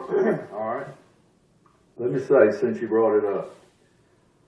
All right. Let me say, since you brought it up,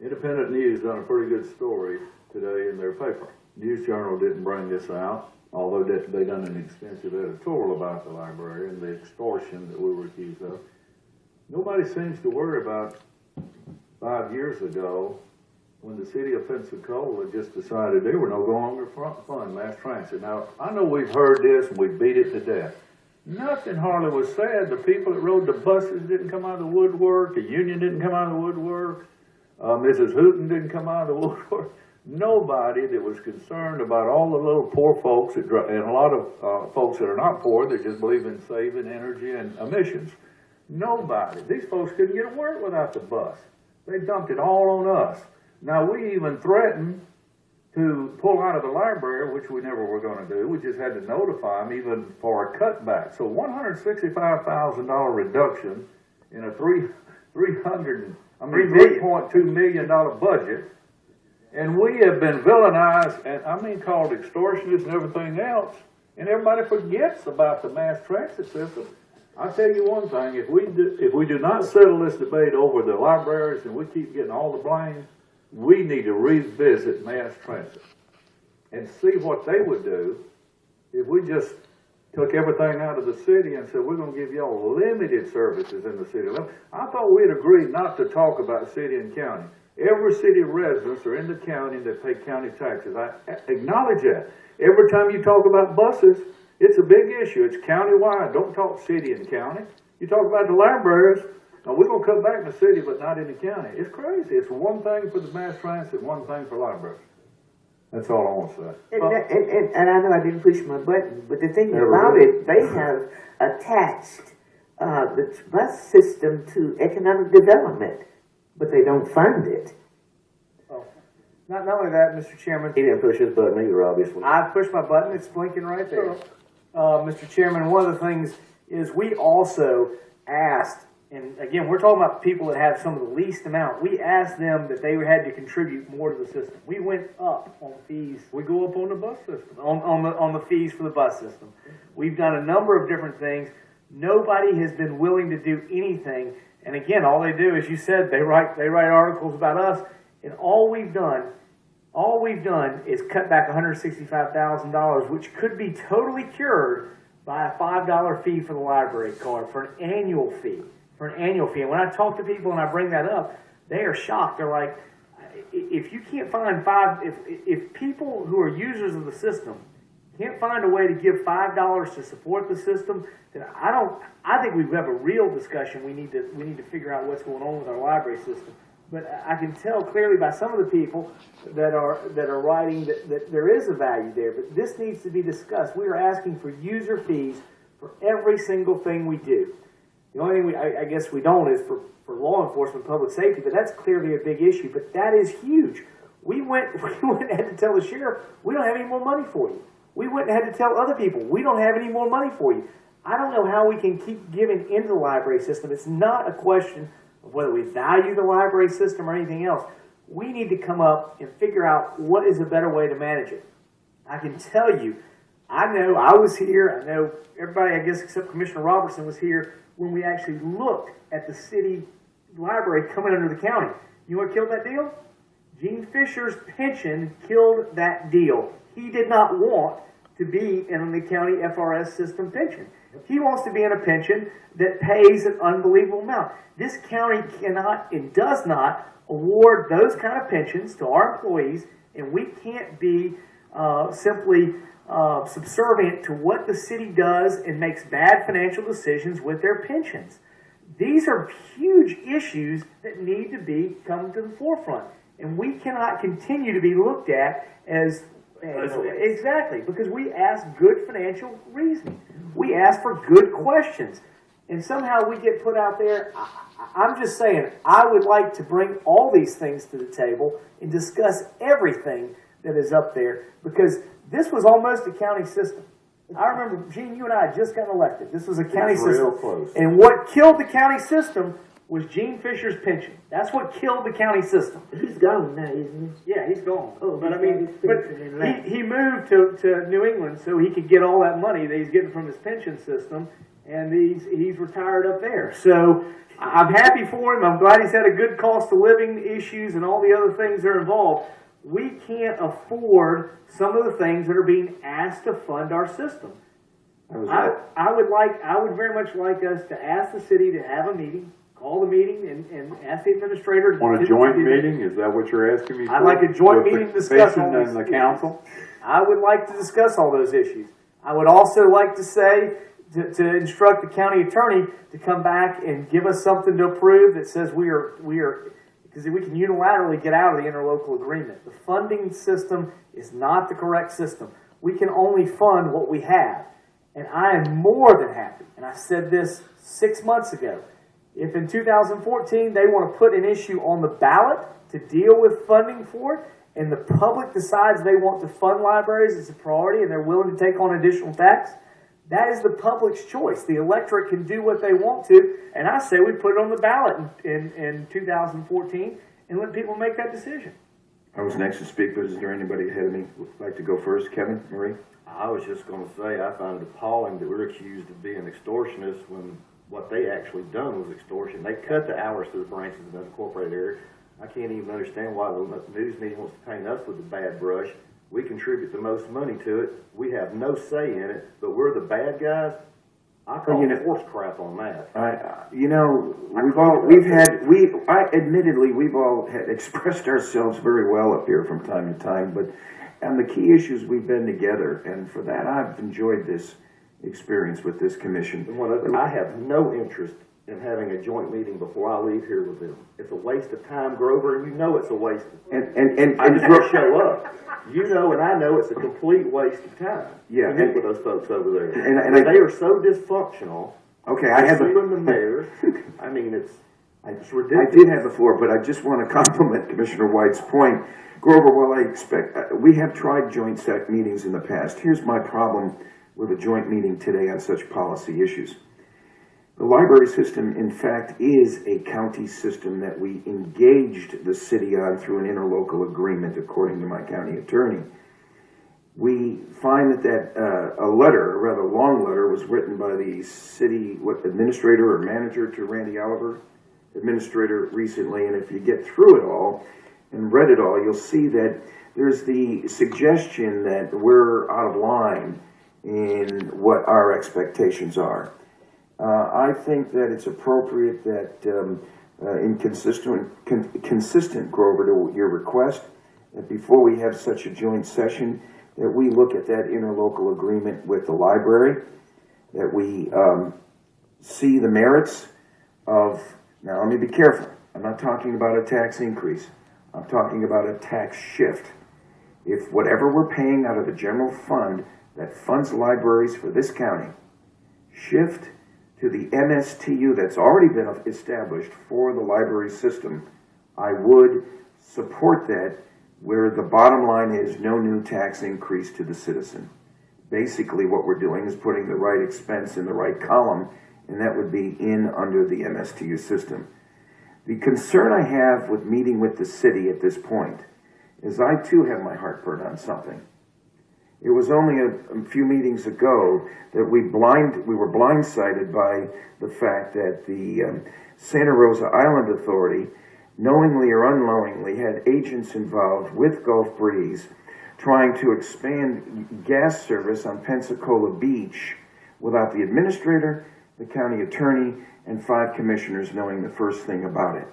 Independent News done a pretty good story today in their paper. News Journal didn't bring this out, although they done an extensive editorial about the library and the extortion that we were accused of. Nobody seems to worry about 5 years ago when the city of Pensacola just decided they were no longer fund mass transit. Now, I know we've heard this and we beat it to death. Nothing hardly was said. The people that rode the buses didn't come out of the woodwork. The union didn't come out of the woodwork. Mrs. Hooten didn't come out of the woodwork. Nobody that was concerned about all the little poor folks, and a lot of folks that are not poor, that just believe in saving energy and emissions. Nobody. These folks couldn't get to work without the bus. They dumped it all on us. Now, we even threatened to pull out of the library, which we never were going to do. We just had to notify them even for a cutback. So $165,000 reduction in a $3.2 million budget. And we have been villainized, and I mean called extortionists and everything else. And everybody forgets about the mass transit system. I'll tell you one thing, if we do not settle this debate over the libraries and we keep getting all the blame, we need to revisit mass transit and see what they would do if we just took everything out of the city and said, we're going to give y'all limited services in the city. I thought we'd agreed not to talk about city and county. Every city residents are in the county that pay county taxes. I acknowledge that. Every time you talk about buses, it's a big issue. It's county-wide. Don't talk city and county. You talk about the libraries. Now, we're going to cut back in the city, but not in the county. It's crazy. It's one thing for the mass transit, one thing for libraries. That's all I want to say. And I know I didn't push my button, but the thing about it, they have attached the bus system to economic development, but they don't fund it. Oh. Not only that, Mr. Chairman. He didn't push his button either, obviously. I pushed my button. It's blinking right there. Mr. Chairman, one of the things is we also asked, and again, we're talking about people that have some of the least amount. We asked them that they had to contribute more to the system. We went up on fees. We go up on the bus system. On the fees for the bus system. We've done a number of different things. Nobody has been willing to do anything. And again, all they do, as you said, they write articles about us, and all we've done is cut back $165,000, which could be totally cured by a $5 fee for the library card, for an annual fee. And when I talk to people and I bring that up, they are shocked. They're like, if you can't find if people who are users of the system can't find a way to give $5 to support the system, then I think we have a real discussion. We need to figure out what's going on with our library system. But I can tell clearly by some of the people that are writing that there is a value there. But this needs to be discussed. We are asking for user fees for every single thing we do. The only thing I guess we don't is for law enforcement, public safety, but that's clearly a big issue. But that is huge. We went and had to tell the sheriff, we don't have any more money for you. We went and had to tell other people, we don't have any more money for you. I don't know how we can keep giving into the library system. It's not a question of whether we value the library system or anything else. We need to come up and figure out what is a better way to manage it. I can tell you, I know I was here, I know everybody, I guess, except Commissioner Robertson was here when we actually looked at the city library coming under the county. You know what killed that deal? Gene Fisher's pension killed that deal. He did not want to be in the county FRS system pension. He wants to be in a pension that pays an unbelievable amount. This county cannot and does not award those kind of pensions to our employees, and we can't be simply subservient to what the city does and makes bad financial decisions with their pensions. These are huge issues that need to come to the forefront, and we cannot continue to be looked at as exactly, because we ask good financial reasoning. We ask for good questions, and somehow we get put out there. I'm just saying, I would like to bring all these things to the table and discuss everything that is up there, because this was almost a county system. I remember, Gene, you and I just got elected. This was a county system. Real close. And what killed the county system was Gene Fisher's pension. That's what killed the county system. He's gone now, isn't he? Yeah, he's gone. Oh, but I mean, he moved to New England so he could get all that money that he's getting from his pension system, and he's retired up there. So I'm happy for him. I'm glad he's had a good cost of living issues and all the other things that are involved. We can't afford some of the things that are being asked to fund our system. I would very much like us to ask the city to have a meeting, call the meeting, and ask the administrator. On a joint meeting, is that what you're asking me for? I'd like a joint With meeting the to discuss commission all and these the council? I would like to discuss all those issues. I would also like to say, to instruct the county attorney to come back and give us something to approve that says we are, because we can unilaterally get out of the interlocal agreement. The funding system is not the correct system. We can only fund what we have. And I am more than happy, and I said this 6 months ago, if in 2014 they want to put an issue on the ballot to deal with funding for it, and the public decides they want to fund libraries as a priority and they're willing to take on additional tax, that is the public's choice. The electorate can do what they want to, and I say we put it on the ballot in 2014 and let people make that decision. I was next to speak, but is there anybody ahead of me who would like to go first? Kevin, Marie? I was just going to say, I find it appalling that we're accused of being extortionists when what they actually done was extortion. They cut the hours to the branches in the unincorporated area. I can't even understand why the news media wants to paint us with a bad brush. We contribute the most money to it. We have no say in it, but we're the bad guys. I call horse crap on that. Admittedly, we've all had expressed ourselves very well up here from time to time, but on the key issues we've been together, and for that I've enjoyed this experience with this commission. I have no interest in having a joint meeting before I leave here with them. It's a waste of time, Grover, and you know it's a waste of time. I just want to show up. You know, and I know it's a complete waste of time. Yeah, to meet with those folks over there. And they are so dysfunctional. Okay, I have the mayor. I mean, it's ridiculous. I did have the floor, but I just want to compliment Commissioner White's point. Grover, while I expect, we have tried joint set meetings in the past. Here's my problem with a joint meeting today on such policy issues. The library system, in fact, is a county system that we engaged the city on through an interlocal agreement, according to my county attorney. We find that a letter, a rather long letter, was written by the city administrator or manager to Randy Oliver, administrator recently, and if you get through it all and read it all, you'll see that there's the suggestion that we're out of line in what our expectations are. I think that it's appropriate that, consistent, Grover, to your request, that before we have such a joint session, that we look at that interlocal agreement with the library, that we see the merits of, now let me be careful, I'm not talking about a tax increase, I'm talking about a tax shift. If whatever we're paying out of the general fund that funds libraries for this county, shift to the MSTU that's already been established for the library system, I would support that, where the bottom line is no new tax increase to the citizen. Basically what we're doing is putting the right expense in the right column, and that would be in under the MSTU system. The concern I have with meeting with the city at this point is I too have my heartburn on something. It was only a few meetings ago that we were blindsided by the fact that the Santa Rosa Island Authority, knowingly or unknowingly, had agents involved with Gulf Breeze trying to expand gas service on Pensacola Beach without the administrator, the county attorney, and 5 commissioners knowing the first thing about it.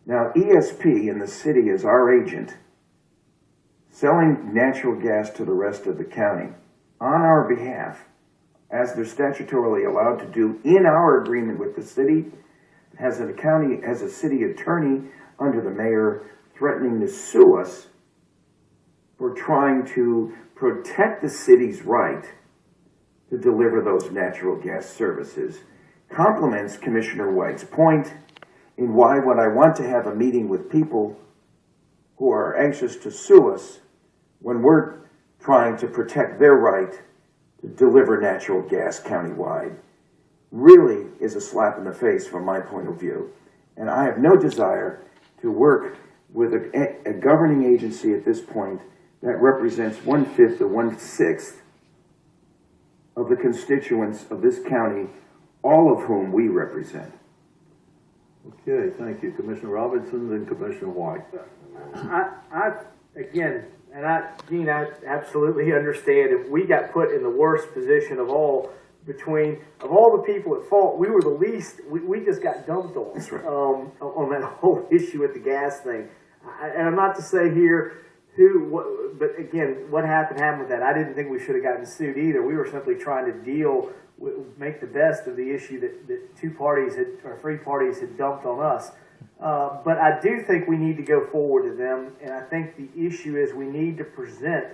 Now, ESP in the city is our agent, selling natural gas to the rest of the county on our behalf, as they're statutorily allowed to do in our agreement with the city, has a city attorney under the mayor threatening to sue us for trying to protect the city's right to deliver those natural gas services, complements Commissioner White's point in why would I want to have a meeting with people who are anxious to sue us when we're trying to protect their right to deliver natural gas countywide. Really is a slap in the face from my point of view. And I have no desire to work with a governing agency at this point that represents 1/5 to 1/6 of the constituents of this county all of whom we represent. Okay, thank you, Commissioner Robinson, then Commissioner White. Again, Gene, I absolutely understand, if we got put in the worst position of all, of all the people at fault, we were the least, we just got dumped on. That's right. On that whole issue with the gas thing. And I'm not to say here but again, what happened with that. I didn't think we should have gotten sued either. We were simply trying to make the best of the issue that three parties had dumped on us. But I do think we need to go forward to them, and I think the issue is we need to present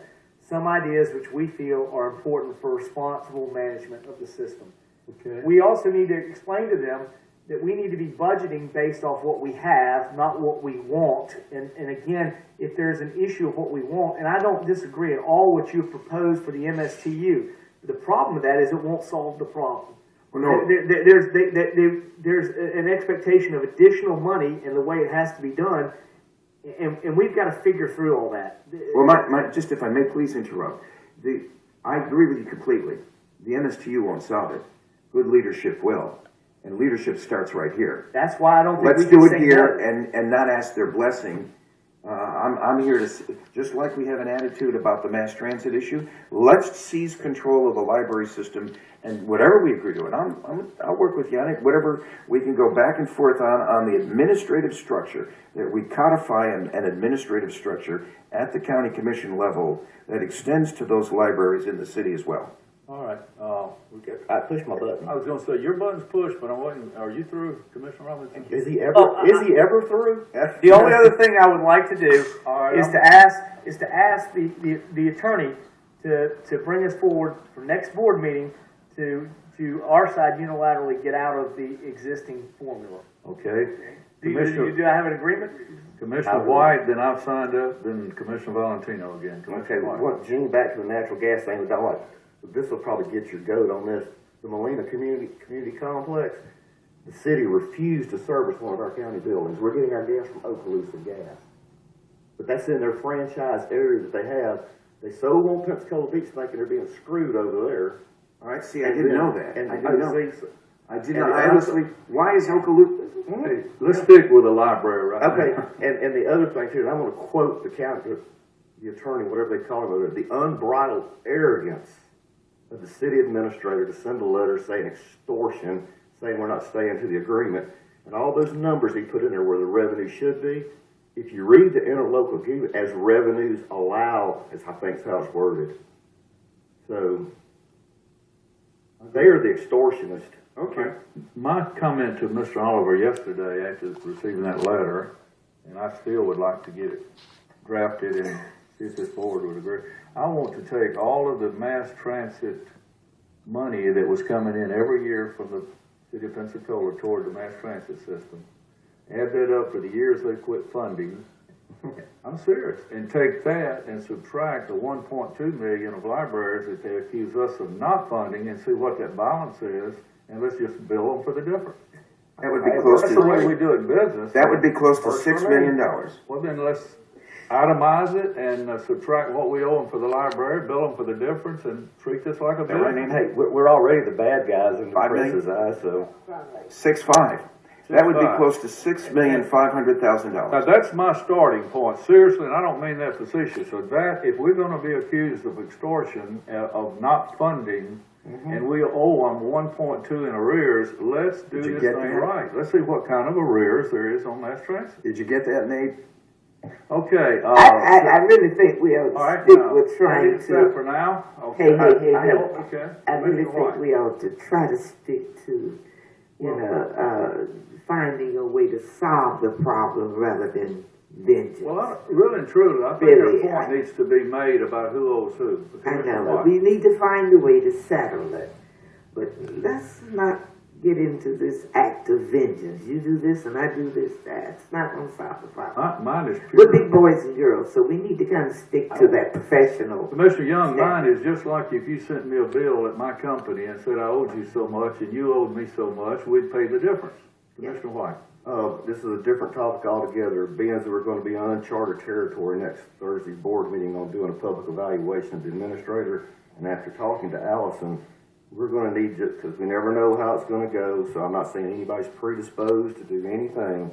some ideas which we feel are important for responsible management of the system. Okay. We also need to explain to them that we need to be budgeting based off what we have, not what we want. And again, if there's an issue of what we want, and I don't disagree at all what you have proposed for the MSTU, the problem with that is it won't solve the problem. Well, no. There's an expectation of additional money and the way it has to be done, and we've got to figure through all that. Well, just if I may please interrupt, I agree with you completely. The MSTU won't solve it. Good leadership will. And leadership starts right here. That's why I don't think Let's we can do it say here no. and not ask their blessing. I'm here to, just like we have an attitude about the mass transit issue, let's seize control of the library system and whatever we agree to. And I'll work with you on it, whatever we can go back and forth on the administrative structure, that we codify an administrative structure at the county commission level that extends to those libraries in the city as well. All right, I pushed my button. I was gonna say, your button's pushed, but I wasn't, are you through, Commissioner Robinson? Is he ever through? The only other thing I would like to do All right, is to ask the attorney to bring us forward for next board meeting to our side unilaterally get out of the existing formula. Okay. Do I have an agreement? Commissioner White, then I've signed up, then Commissioner Valentino again. Okay, Commissioner White. well, Gene, back to the natural gas thing, but I like, this will probably get your goat on this. The Molina Community Complex, the city refused to service one of our county buildings. We're getting our gas from Okaloosa Gas. But that's in their franchise area that they have. They so want Pensacola Beach thinking they're being screwed over there. All right, see, I didn't know that. And I didn't know. I did not, and I honestly, why is Okaloosa? Hey, let's stick with the library right Okay, now. and the other thing too, and I'm gonna quote the attorney, whatever they call him over there, the unbridled arrogance of the city administrator to send a letter saying extortion, saying we're not staying to the agreement, and all those numbers he put in there where the revenue should be. If you read the interlocal agreement as revenues allow, as I think is how it's worded. So they are the extortionist. Okay. My comment to Mr. Oliver yesterday after receiving that letter, and I still would like to get it drafted and see if this board would agree. I want to take all of the mass transit money that was coming in every year from the city of Pensacola toward the mass transit system, add that up for the years they quit funding. I'm serious. And take that and subtract the 1.2 million of libraries that they accuse us of not funding and see what that balance is, and let's just bill them for the difference. That would be close That's to, the way we do it in business. that would be close to Works $6 for me. million. Well, then let's itemize it and subtract what we owe them for the library, bill them for the difference, and treat this like a That what I business. mean? Hey, we're already the bad guys in the 5 million? press's eyes, so. 6.5. That would be 6.5. close to $6,500,000. Now, that's my starting point, seriously, and I don't mean that facetious. So that, if we're gonna be accused of extortion, of not funding, and we owe them 1.2 in arrears, let's do Did you this get thing that? right. Let's see what kind of arrears there is on mass transit. Did you get that, Nate? Okay, I really think we ought all right, to stick now, with trying leave that to, for now. hey, Okay. hey, Okay. I really Commissioner think White. we ought to try to stick to, finding a way to solve the problem rather than vengeance. Well, really and truly, I think Really, a point I- needs to be made about who owes who. I Commissioner know, White. we need to find a way to settle it, but let's not get into this act of vengeance. You do this and I do this, that's not gonna solve the problem. Mine is We're pure. big boys and girls, so we need to kind of stick to that professional. Commissioner Young, mine is just like if you sent me a bill at my company and said I owed you so much and you owed me so much, we'd pay the difference. Commissioner White. This is a different topic altogether, being as we're gonna be on uncharted territory next Thursday's board meeting on doing a public evaluation of the administrator. And after talking to Allison, we're gonna need to, because we never know how it's gonna go, so I'm not saying anybody's predisposed to do anything,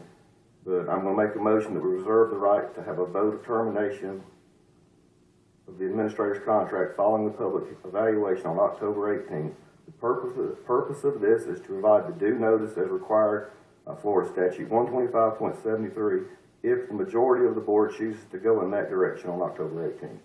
but I'm gonna make a motion that we reserve the right to have a vote of termination of the administrator's contract following the public evaluation on October 18th. The purpose of this is to provide the due notice as required by Florida Statute 125.73 if the majority of the board chooses to go in that direction on October 18th.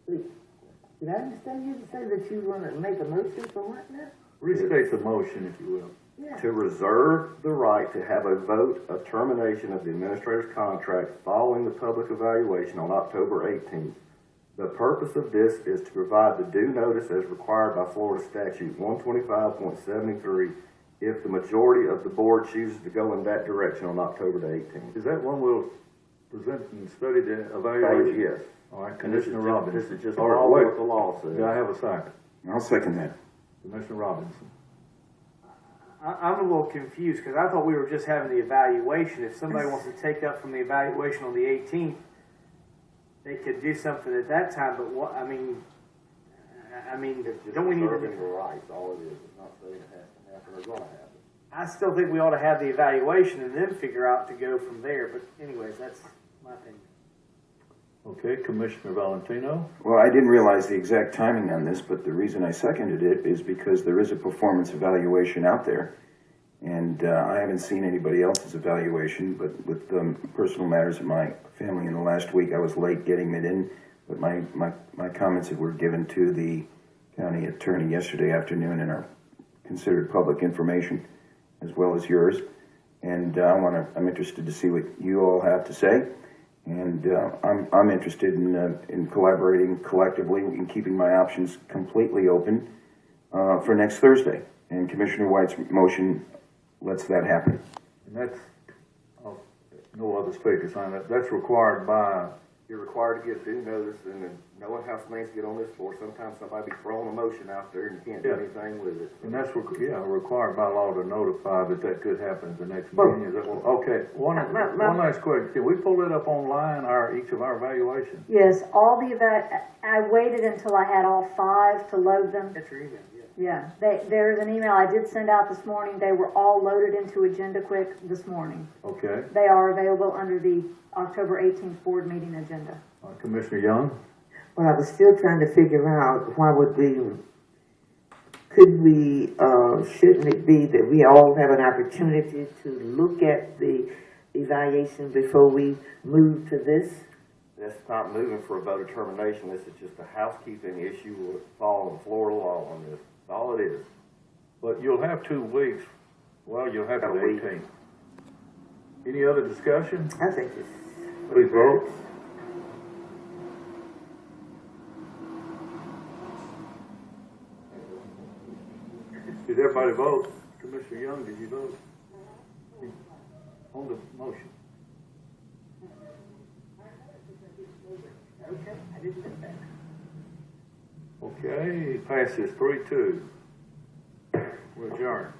Did I understand you to say that you want to make a motion for what now? Restate the motion, if you will. Yeah. To reserve the right to have a vote of termination of the administrator's contract following the public evaluation on October 18th. The purpose of this is to provide the due notice as required by Florida Statute 125.73 if the majority of the board chooses to go in that direction on October the 18th. Is that one we'll present and study the evaluation? Yes. All right, And this is Commissioner just, Robinson. this is just All right, all wait. what the law says. Do I have a second? I'll second that. Commissioner Robinson. I'm a little confused, because I thought we were just having the evaluation. If somebody wants to take up from the evaluation on the 18th, they could do something at that time, but what, I mean, don't we need Reserving to? the rights, all it is. It's not saying it has to happen or gonna happen. I still think we ought to have the evaluation and then figure out to go from there, but anyways, that's my opinion. Okay, Commissioner Valentino. Well, I didn't realize the exact timing on this, but the reason I seconded it is because there is a performance evaluation out there. And I haven't seen anybody else's evaluation, but with personal matters in my family in the last week, I was late getting it in. But my comments that were given to the county attorney yesterday afternoon and are considered public information, as well as yours. And I'm interested to see what you all have to say. And I'm interested in collaborating collectively and keeping my options completely open for next Thursday. And Commissioner White's motion lets that happen. And that's, no other speakers on that. That's required by, You're required to give due notice, and then knowing how things get on this board, sometimes somebody be throwing a motion out there and you can't do Yeah. anything with it. and that's, required by law to notify that could happen at the next meeting. Is that, okay, one last question. Can we pull it up online, each of our evaluations? Yes, all the I waited until I had all 5 to load them. That's your email, yeah. Yeah, there's an email I did send out this morning. They were all loaded into Agenda Quick this morning. Okay. They are available under the October 18th board meeting agenda. Commissioner Young? Well, I was still trying to figure out why would we, could we, shouldn't it be that we all have an opportunity to look at the evaluation before we move to this? That's not moving for a vote of termination. This is just a housekeeping issue. We'll follow Florida law on this. That's all it is. But you'll have 2 weeks. Well, you'll have Got the a week. 18th. Any other discussion? I think it's. Please vote. Did everybody vote? Commissioner Young, did you vote? On the motion. Okay, I didn't think that. Okay, passes 3-2. We're adjourned.